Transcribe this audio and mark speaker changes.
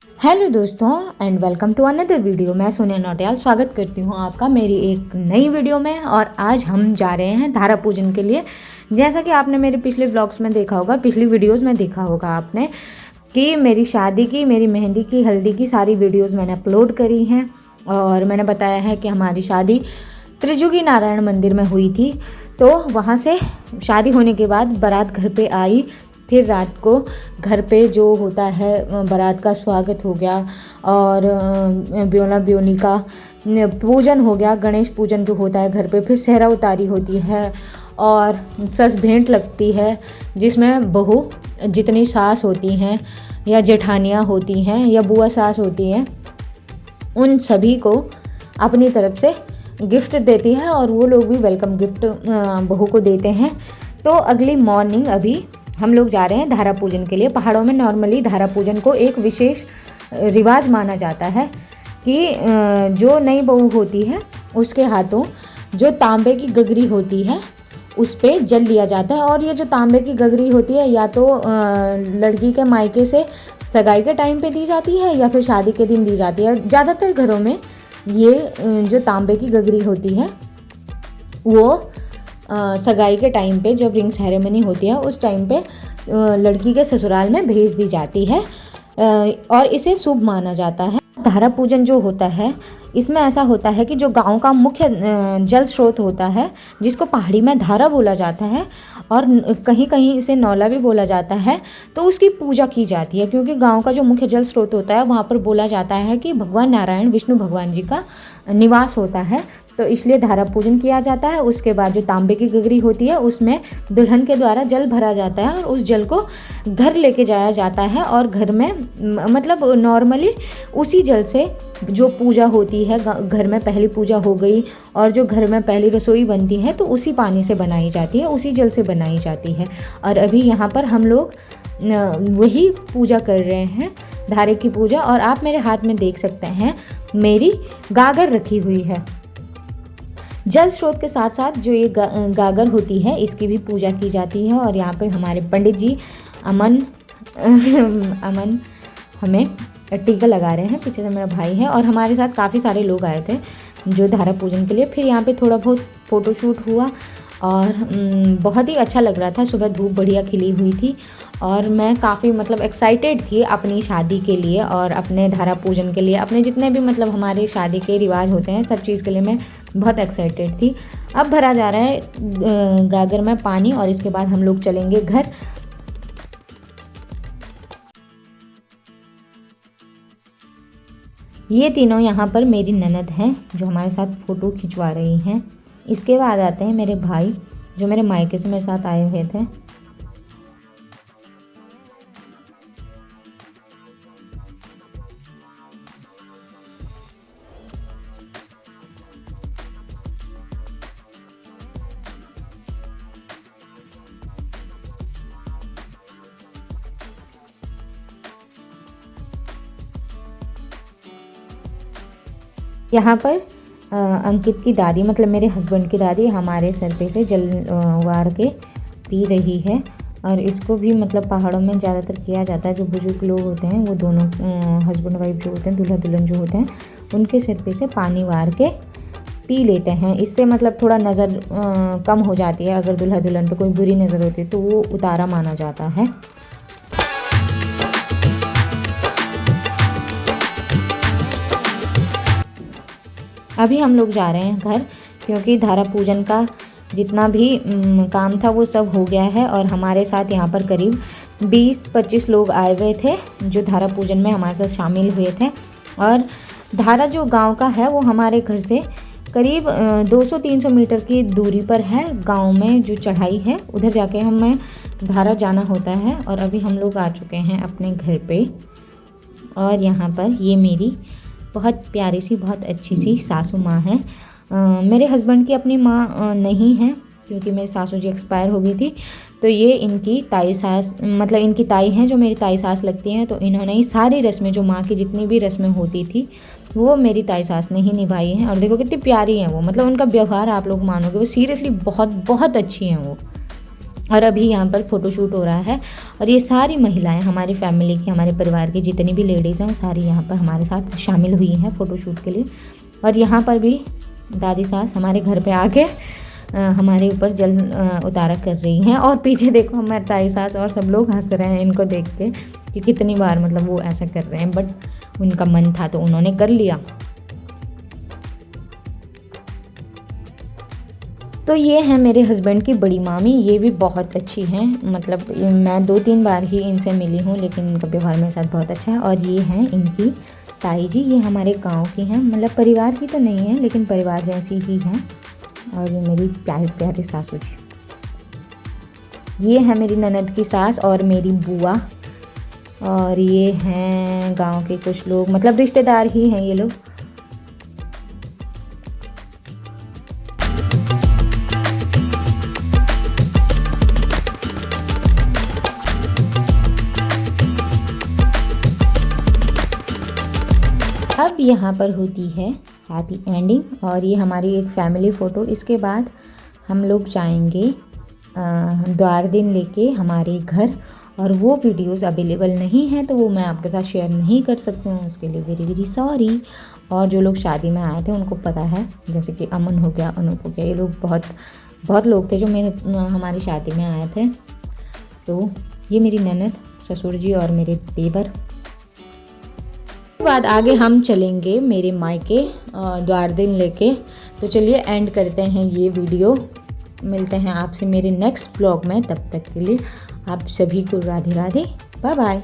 Speaker 1: Hello दोस्तों and welcome to another video. मैं सोनिया नौटियाल स्वागत करती हूँ आपका मेरी एक नई वीडियो में। और आज हम जा रहे हैं धारा पूजन के लिए। जैसा कि आपने मेरे पिछले व्लॉग्स में देखा होगा, पिछली वीडियोस में देखा होगा आपने कि मेरी शादी की, मेरी मेहंदी की, हल्दी की सारी वीडियोस मैंने अपलोड करी हैं। और मैंने बताया है कि हमारी शादी त्रिजुगी नारायण मंदिर में हुई थी। तो वहाँ से शादी होने के बाद बारात घर पे आई। फिर रात को घर पे जो होता है बारात का स्वागत हो गया और ब्योना ब्योनी का पूजन हो गया, गणेश पूजन जो होता है घर पे। फिर सेहरा उतारी होती है और सस भेंट लगती है, जिसमें बहू जितनी सास होती हैं या जेठानियाँ होती हैं या बुआ सास होती हैं, उन सभी को अपनी तरफ से गिफ्ट देती है और वो लोग भी वेलकम गिफ्ट बहू को देते हैं। तो अगली मॉर्निंग अभी हम लोग जा रहे हैं धारा पूजन के लिए। पहाड़ों में नॉर्मली धारा पूजन को एक विशेष रिवाज माना जाता है कि जो नई बहू होती है उसके हाथों जो तांबे की गगरी होती है उस पे जल लिया जाता है। और ये जो तांबे की गगरी होती है या तो लड़की के मायके से सगाई के टाइम पे दी जाती है या फिर शादी के दिन दी जाती है। ज़्यादातर घरों में ये जो तांबे की गगरी होती है वो सगाई के टाइम पे, जब रिंग सेरेमनी होती है उस टाइम पे लड़की के ससुराल में भेज दी जाती है और इसे शुभ माना जाता है। धारा पूजन जो होता है इसमें ऐसा होता है कि जो गांव का मुख्य जल स्रोत होता है, जिसको पहाड़ी में धारा बोला जाता है और कहीं कहीं इसे नौला भी बोला जाता है, तो उसकी पूजा की जाती है। क्योंकि गांव का जो मुख्य जल स्रोत होता है वहाँ पर बोला जाता है कि भगवान नारायण, विष्णु भगवान जी का निवास होता है, तो इसलिए धारा पूजन किया जाता है। उसके बाद जो तांबे की गगरी होती है उसमें दुल्हन के द्वारा जल भरा जाता है और उस जल को घर लेके जाया जाता है और घर में मतलब नॉर्मली उसी जल से जो पूजा होती है, घर में पहली पूजा हो गई और जो घर में पहली रसोई बनती है तो उसी पानी से बनाई जाती है, उसी जल से बनाई जाती है। और अभी यहाँ पर हम लोग वही पूजा कर रहे हैं, धारे की पूजा। और आप मेरे हाथ में देख सकते हैं मेरी गागर रखी हुई है। जल स्रोत के साथ साथ जो ये गागर होती है इसकी भी पूजा की जाती है। और यहाँ पे हमारे पंडित जी अमन हमें टीका लगा रहे हैं। पीछे से मेरा भाई है और हमारे साथ काफ़ी सारे लोग आए थे जो धारा पूजन के लिए। फिर यहाँ पे थोड़ा बहुत फ़ोटोशूट हुआ और बहुत ही अच्छा लग रहा था। सुबह धूप बढ़िया खिली हुई थी और मैं काफ़ी मतलब एक्साइटेड थी अपनी शादी के लिए और अपने धारा पूजन के लिए। अपने जितने भी मतलब हमारे शादी के रिवाज होते हैं सब चीज़ के लिए मैं बहुत एक्साइटेड थी। अब भरा जा रहा है गागर में पानी और इसके बाद हम लोग चलेंगे घर। ये तीनों यहाँ पर मेरी ननद हैं जो हमारे साथ फ़ोटो खिंचवा रही हैं। इसके बाद आते हैं मेरे भाई जो मेरे मायके से मेरे साथ आए हुए थे। यहाँ पर अंकित की दादी मतलब मेरे हस्बैंड की दादी हमारे सर पे से जल वार के पी रही है। और इसको भी मतलब पहाड़ों में ज़्यादातर किया जाता है। जो बुजुर्ग लोग होते हैं वो दोनों हस्बैंड वाइफ जो होते हैं, दूल्हा दुल्हन जो होते हैं, उनके सिर पे से पानी वार के पी लेते हैं। इससे मतलब थोड़ा नज़र कम हो जाती है। अगर दूल्हा दुल्हन पे कोई बुरी नज़र होती है तो वो उतारा माना जाता है। अभी हम लोग जा रहे हैं घर, क्योंकि धारा पूजन का जितना भी काम था वो सब हो गया है। और हमारे साथ यहाँ पर करीब 20-25 लोग आए हुए थे जो धारा पूजन में हमारे साथ शामिल हुए थे। और धारा जो गांव का है वो हमारे घर से करीब 200-300 मीटर की दूरी पर है। गांव में जो चढ़ाई है उधर जाके हमें धारा जाना होता है। और अभी हम लोग आ चुके हैं अपने घर पे। और यहाँ पर ये मेरी बहुत प्यारी सी, बहुत अच्छी सी सासू माँ है। मेरे हस्बैंड की अपनी माँ नहीं है क्योंकि मेरी सासू जी एक्सपायर हो गई थी। तो ये इनकी ताई सास मतलब इनकी ताई हैं जो मेरी ताई सास लगती हैं। तो इन्होंने ही सारी रस्में, जो माँ की जितनी भी रस्में होती थी वो मेरी ताई सास ने ही निभाई हैं। और देखो कितनी प्यारी हैं वो, मतलब उनका व्यवहार आप लोग मानोगे, वो सीरियसली बहुत बहुत अच्छी हैं वो। और अभी यहाँ पर फ़ोटोशूट हो रहा है और ये सारी महिलाएं हमारी फैमिली की, हमारे परिवार की जितनी भी लेडीज़ हैं वो सारी यहाँ पर हमारे साथ शामिल हुई हैं फ़ोटोशूट के लिए। और यहाँ पर भी दादी सास हमारे घर पे आके हमारे ऊपर जल उतारा कर रही हैं। और पीछे देखो हमारे ताई सास और सब लोग हंस रहे हैं इनको देख के कि कितनी बार मतलब वो ऐसा कर रहे हैं, बट उनका मन था तो उन्होंने कर लिया। तो ये है मेरे हस्बैंड की बड़ी मामी, ये भी बहुत अच्छी हैं, मतलब मैं 2-3 बार ही इनसे मिली हूँ लेकिन इनका व्यवहार मेरे साथ बहुत अच्छा है। और ये हैं इनकी ताई जी, ये हमारे गांव की हैं, मतलब परिवार की तो नहीं है लेकिन परिवार जैसी ही हैं। और ये मेरी प्यारी प्यारी सासू जी, ये है मेरी ननद की सास और मेरी बुआ। और ये हैं गांव के कुछ लोग, मतलब रिश्तेदार ही हैं ये लोग। अब यहाँ पर होती है हैप्पी एंडिंग और ये हमारी एक फैमिली फ़ोटो। इसके बाद हम लोग जाएंगे द्वार दिन लेके हमारे घर, और वो वीडियोस अवेलेबल नहीं है तो वो मैं आपके साथ शेयर नहीं कर सकती हूँ, उसके लिए वेरी वेरी सॉरी। और जो लोग शादी में आए थे उनको पता है, जैसे कि अमन हो गया, अनूप हो गया, ये लोग बहुत लोग थे जो हमारी शादी में आए थे। तो ये मेरी ननद, ससुर जी और मेरे देवर। बाद आगे हम चलेंगे मेरे मायके द्वार दिन लेके। तो चलिए एंड करते हैं ये वीडियो, मिलते हैं आपसे मेरे नेक्स्ट ब्लॉग में। तब तक के लिए आप सभी को राधे राधे, बाय बाय।